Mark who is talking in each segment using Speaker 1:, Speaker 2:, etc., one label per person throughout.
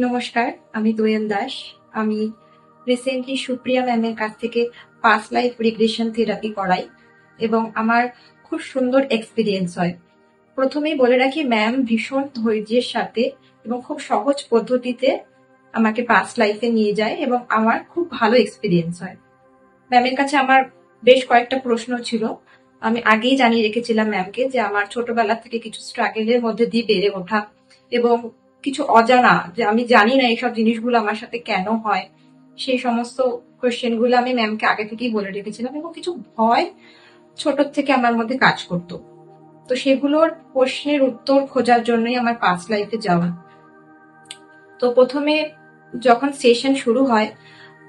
Speaker 1: নমস্কার, আমি দোয়েল দাস। আমি রিসেন্টলি সুপ্রিয়া ম্যামের কাছ থেকে পাস্ট লাইফ রিগ্রেশন থেরাপি করাই এবং আমার খুব সুন্দর এক্সপিরিয়েন্স হয়। প্রথমেই বলে রাখি, ম্যাম ভীষণ ধৈর্যের সাথে এবং খুব সহজ পদ্ধতিতে আমাকে পাস্ট লাইফে নিয়ে যায় এবং আমার খুব ভালো এক্সপিরিয়েন্স হয়। ম্যামের কাছে আমার বেশ কয়েকটা প্রশ্ন ছিল। আমি আগেই জানিয়ে রেখেছিলাম ম্যামকে যে আমার ছোটবেলা থেকে কিছু স্ট্রাগলের মধ্যে দিয়ে বেড়ে ওঠা এবং কিছু অজানা, যে আমি জানি না এইসব জিনিসগুলো আমার সাথে কেন হয়, সেই সমস্ত কোয়েশ্চেন গুলো আমি ম্যামকে আগে থেকেই বলে রেখেছিলাম এবং কিছু ভয় ছোট থেকে আমার মধ্যে কাজ করতো। তো সেগুলোর প্রশ্নের উত্তর খোঁজার জন্যই আমার পাস্ট লাইফে যাওয়া। তো প্রথমে যখন সেশন শুরু হয়,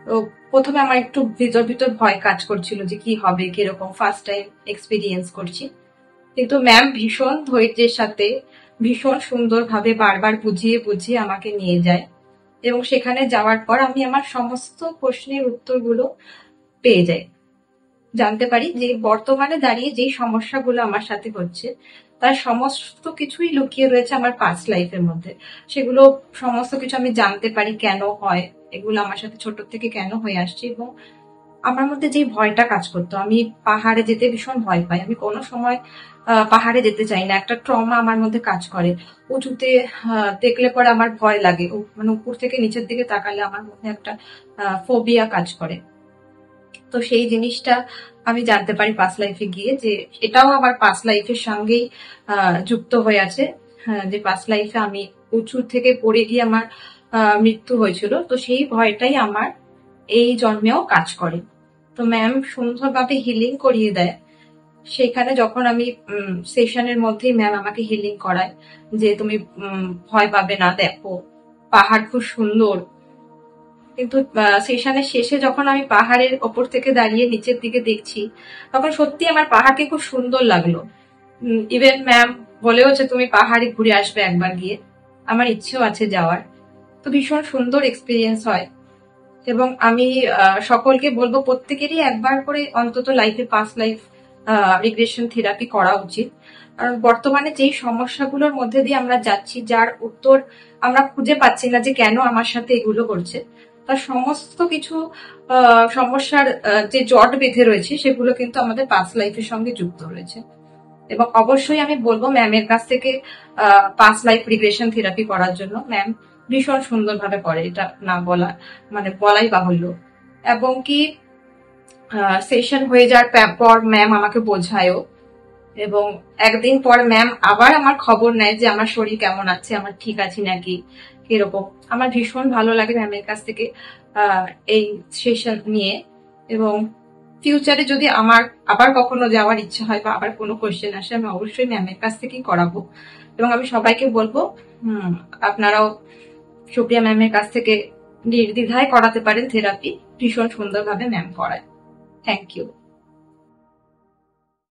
Speaker 1: তো প্রথমে আমার একটু ভিতর ভিতর ভয় কাজ করছিল যে কি হবে, কিরকম, ফার্স্ট টাইম এক্সপিরিয়েন্স করছি। কিন্তু ম্যাম ভীষণ ধৈর্যের সাথে ভীষণ সুন্দরভাবে বারবার বুঝিয়ে বুঝিয়ে আমাকে নিয়ে যায় এবং সেখানে যাওয়ার পর আমি আমার সমস্ত প্রশ্নের উত্তরগুলো পেয়ে যাই। জানতে পারি যে বর্তমানে দাঁড়িয়ে যেই সমস্যাগুলো আমার সাথে হচ্ছে তার সমস্ত কিছুই লুকিয়ে রয়েছে আমার পাস্ট লাইফের মধ্যে। সেগুলো সমস্ত কিছু আমি জানতে পারি কেন হয়, এগুলো আমার সাথে ছোট থেকে কেন হয়ে আসছে। এবং আমার মধ্যে যে ভয়টা কাজ করতো, আমি পাহাড়ে যেতে ভীষণ ভয় পাই, আমি কোনো সময় পাহাড়ে যেতে চাই না, একটা ট্রমা আমার মধ্যে কাজ করে। উঁচুতে দেখলে পরে আমার ভয় লাগে, মানে উপর থেকে নিচের দিকে তাকালে আমার মধ্যে একটা ফোবিয়া কাজ করে। তো সেই জিনিসটা আমি জানতে পারি পাস্ট লাইফে গিয়ে, যে এটাও আমার পাস্ট লাইফের সঙ্গেই যুক্ত হয়ে আছে। যে পাস্ট লাইফে আমি উঁচু থেকে পড়ে গিয়ে আমার মৃত্যু হয়েছিল, তো সেই ভয়টাই আমার এই জন্মেও কাজ করে। তো ম্যাম সুন্দরভাবে হিলিং করিয়ে দেয়। সেখানে যখন আমি সেশনের মধ্যেই ম্যাম আমাকে হিলিং করায় যে তুমি ভয় পাবে না, দেখো পাহাড় খুব সুন্দর। কিন্তু সেশনের শেষে যখন আমি পাহাড়ের ওপর থেকে দাঁড়িয়ে নিচের দিকে দেখছি, তখন সত্যি আমার পাহাড়কে খুব সুন্দর লাগলো। ইভেন ম্যাম বলেও যে তুমি পাহাড়ে ঘুরে আসবে একবার গিয়ে, আমার ইচ্ছেও আছে যাওয়ার। তো ভীষণ সুন্দর এক্সপিরিয়েন্স হয় এবং আমি সকলকে বলবো প্রত্যেকেরই একবার করে অন্তত লাইফে পাস্ট লাইফ রিগ্রেশন থেরাপি করা উচিত। কারণ বর্তমানে যেই সমস্যাগুলোর মধ্যে দিয়ে আমরা যাচ্ছি, যার উত্তর আমরা খুঁজে পাচ্ছি না যে কেন আমার সাথে এগুলো করছে, তার সমস্ত কিছু সমস্যার যে জট বেঁধে রয়েছে সেগুলো কিন্তু আমাদের পাস্ট লাইফের সঙ্গে যুক্ত রয়েছে। এবং অবশ্যই আমি বলবো ম্যামের কাছ থেকে পাস্ট লাইফ রিগ্রেশন থেরাপি করার জন্য। ম্যাম ভীষণ সুন্দরভাবে করে, এটা না বলা মানে বলাই বাহুল্য। এবং কি সেশন হয়ে যাওয়ার পর ম্যাম আমাকে বোঝায়ও এবং একদিন পর ম্যাম আবার আমার খবর নেয় যে আমার শরীর কেমন আছে, আমার ঠিক আছে নাকি, কিরকম। আমার ভীষণ ভালো লাগে ম্যামের কাছ থেকে এই সেশন নিয়ে। এবং ফিউচারে যদি আমার আবার কখনো যাওয়ার ইচ্ছা হয় বা আবার কোনো কোয়েশ্চেন আসে, আমি অবশ্যই ম্যামের কাছ থেকেই করাবো। এবং আমি সবাইকে বলবো আপনারাও সুপ্রিয়া ম্যামের কাছ থেকে নির্দ্বিধায় করাতে পারেন থেরাপি, ভীষণ সুন্দরভাবে ম্যাম করায়। Thank you.